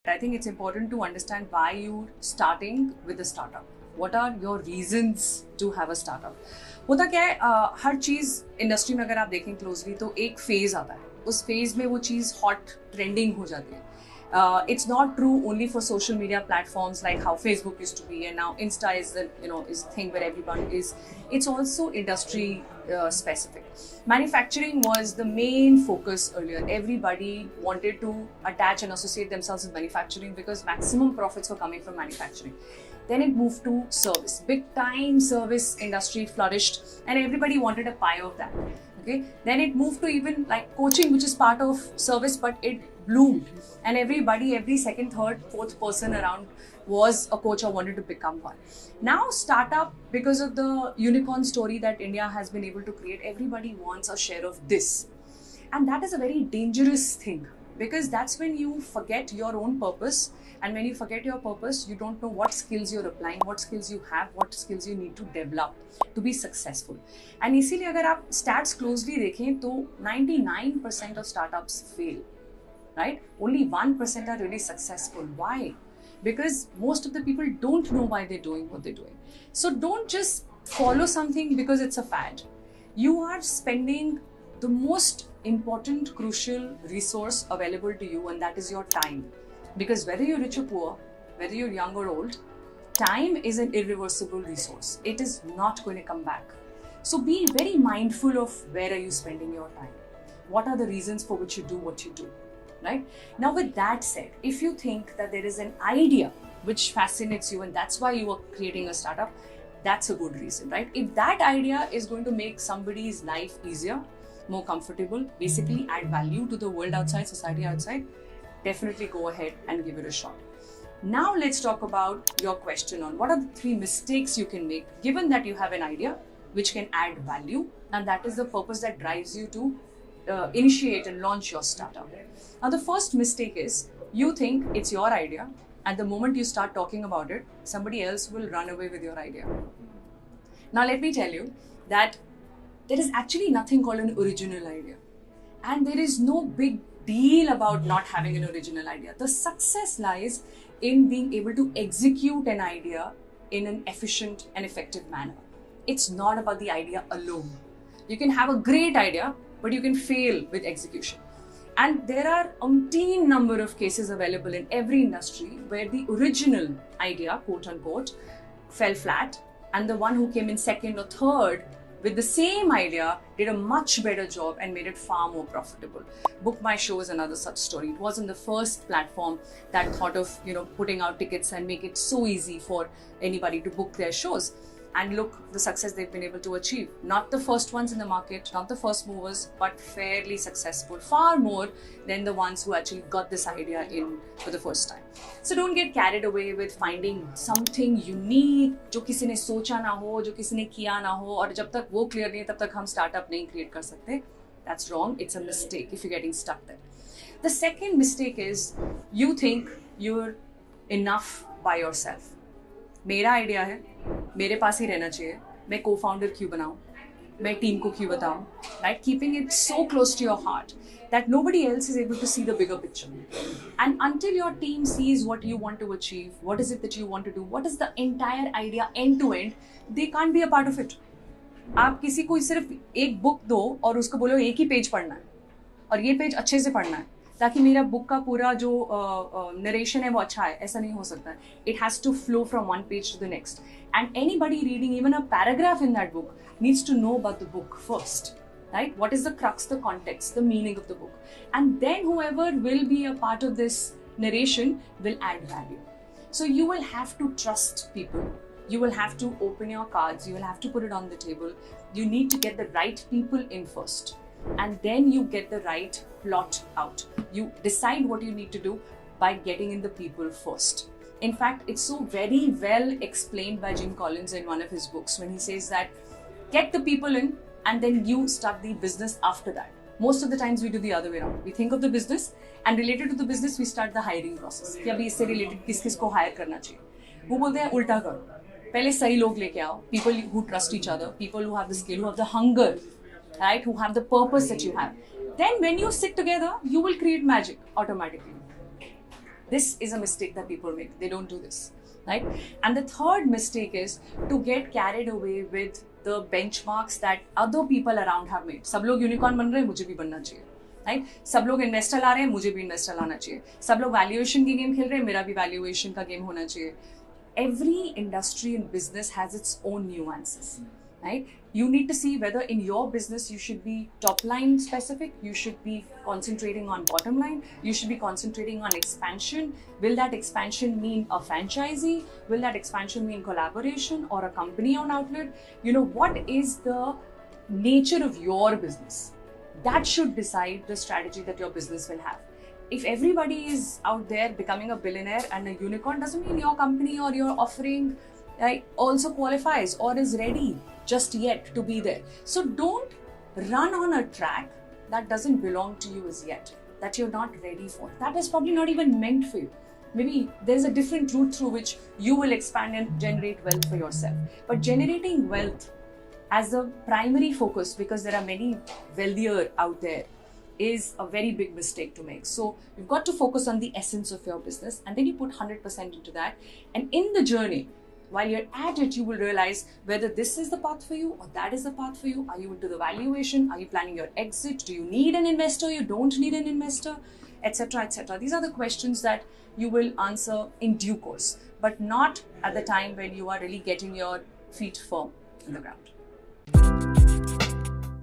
I think it's important to understand why you're starting with a startup. What are your reasons to have a startup? होता क्या है, हर चीज़ industry में अगर आप देखें क्लोजली तो एक फेज आता है, उस फेज में वो चीज़ हॉट ट्रेंडिंग हो जाती है. It's not true only for social media platforms like how Facebook used to be, and now Insta is the is the thing where everyone is. It's also industry specific. Manufacturing was the main focus earlier. Everybody wanted to attach and associate themselves with manufacturing because maximum profits were coming from manufacturing. Then it moved to service. Big time service industry flourished, and everybody wanted a pie of that. Okay. Then it moved to even like coaching, which is part of service, but it bloomed, and everybody, every second, third, fourth person around was a coach or wanted to become one. Now startup, because of the unicorn story that India has been able to create, everybody wants a share of this, and that is a very dangerous thing, because that's when you forget your own purpose. And when you forget your purpose, you don't know what skills you're applying, what skills you have, what skills you need to develop to be successful. And इसीलिए अगर आप stats closely देखें तो 99% of startups fail, right? Only 1% are really successful. Why? Because most of the people don't know why they're doing what they're doing. So don't just follow something because it's a fad. You are spending the most important, crucial resource available to you, and that is your time. Because whether you're rich or poor, whether you're young or old, time is an irreversible resource. It is not going to come back. So be very mindful of where are you spending your time. What are the reasons for which you do what you do, right? Now with that said, if you think that there is an idea which fascinates you and that's why you are creating a startup, that's a good reason, right? If that idea is going to make somebody's life easier, more comfortable, basically add value to the world outside, society outside, definitely go ahead and give it a shot. Now let's talk about your question on what are the 3 mistakes you can make given that you have an idea which can add value, and that is the purpose that drives you to initiate and launch your startup. Now the first mistake is you think it's your idea, and the moment you start talking about it, somebody else will run away with your idea. Now let me tell you that there is actually nothing called an original idea, and there is no big deal about not having an original idea. The success lies in being able to execute an idea in an efficient and effective manner. It's not about the idea alone. You can have a great idea, but you can fail with execution. And there are umpteen number of cases available in every industry where the original idea, quote unquote, fell flat, and the one who came in second or third with the same idea did a much better job and made it far more profitable. Book My Show is another such story. It wasn't the first platform that thought of putting out tickets and make it so easy for anybody to book their shows. And look, the success they've been able to achieve. Not the first ones in the market, not the first movers, but fairly successful, far more than the ones who actually got this idea in for the first time. So don't get carried away with finding something unique जो किसी ने सोचा ना हो, जो किसी ने किया ना हो, और जब तक वो clear नहीं है तब तक हम startup नहीं create कर सकते. That's wrong. It's a mistake if you're getting stuck there. The second mistake is you think you're enough by yourself. मेरा आइडिया है, मेरे पास ही रहना चाहिए, मैं co-founder क्यों बनाऊं, मैं टीम को क्यों बताऊं, right? Keeping it so close to your heart that nobody else is able to see the bigger picture. And until your team sees what you want to achieve, what is it that you want to do, what is the entire idea end to end, they can't be a part of it. आप किसी को सिर्फ एक book दो और उसको बोलो एक ही पेज पढ़ना है और ये पेज अच्छे से पढ़ना है ताकि मेरा बुक का पूरा जो नरेशन है वो अच्छा है, ऐसा नहीं हो सकता. It has to flow from one page to the next, and anybody reading even a paragraph in that book needs to know about the book first, right? What is the crux, the context, the meaning of the book, and then whoever will be a part of this narration will add value. So you will have to trust people. You will have to open your cards. You will have to put it on the table. You need to get the right people in first, and then you get the right plot out. You decide what you need to do by getting in the people first. In fact, it's so very well explained by Jim Collins in one of his books when he says that get the people in and then you start the business after that. Most of the times we do the other way around. We think of the business and related to the business we start the hiring process. कि अभी इससे related किस को hire करना चाहिए. वो बोलते हैं उल्टा करो. पहले सही लोग लेके आओ. People who trust each other, people who have the skill, who have the hunger, right? Who have the purpose that you have. Then when you sit together, you will create magic automatically. This is a mistake that people make. They don't do this, right? And the third mistake is to get carried away with the benchmarks that other people around have made. सब लोग unicorn बन रहे हैं, मुझे भी बनना चाहिए, right? सब लोग इन्वेस्टर ला रहे हैं, मुझे भी इन्वेस्टर लाना चाहिए. सब लोग वैल्यूएशन की गेम खेल रहे हैं, मेरा भी वैल्यूएशन का गेम होना चाहिए. Every industry and business has its own nuances, right? You need to see whether in your business you should be top line specific, you should be concentrating on bottom line, you should be concentrating on expansion. Will that expansion mean a franchisee? Will that expansion mean collaboration or a company owned outlet? You know, what is the nature of your business? That should decide the strategy that your business will have. If everybody is out there becoming a billionaire and a unicorn, doesn't mean your company or your offering also qualifies or is ready just yet to be there. So don't run on a track that doesn't belong to you as yet, that you're not ready for. That is probably not even meant for you. Maybe there's a different route through which you will expand and generate wealth for yourself. But generating wealth as a primary focus, because there are many wealthier out there, is a very big mistake to make. So you've got to focus on the essence of your business, and then you put 100% into that. And in the journey, while you're at it, you will realize whether this is the path for you or that is the path for you. Are you into the valuation? Are you planning your exit? Do you need an investor? You don't need an investor, etc., etc. These are the questions that you will answer in due course, but not at the time when you are really getting your feet firm in the ground.